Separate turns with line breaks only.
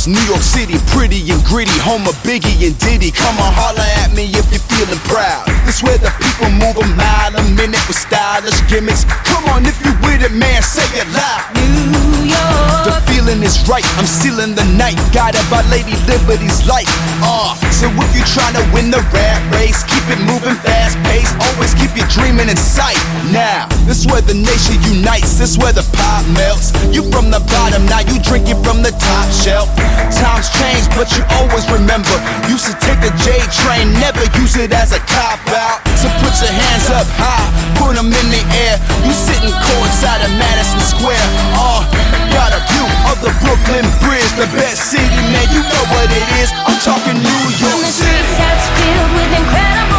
New York City, pretty and gritty, home of Biggie and Diddy. Come on, holla at me if you're feeling proud. This where the people move a mile a minute with stylish gimmicks. Come on, if you with it, man, say it loud.
New York,
the feeling is right, I'm stealing the night, guided by Lady Liberty's light. So if you tryna win the rat race, keep it moving fast paced, always keep your dreaming in sight. Now, this where the nation unites, this where the pop melts. You from the bottom, now you drinking from the top shelf. Times change, but you always remember. Used to take the J train, never use it as a cop-out. So put your hands up high, put them in the air. You sitting courtside of Madison Square. Got a view of the Brooklyn Bridge, the best city, man, you know what it is. I'm talking New York
and the
City.
streets that's filled with incredible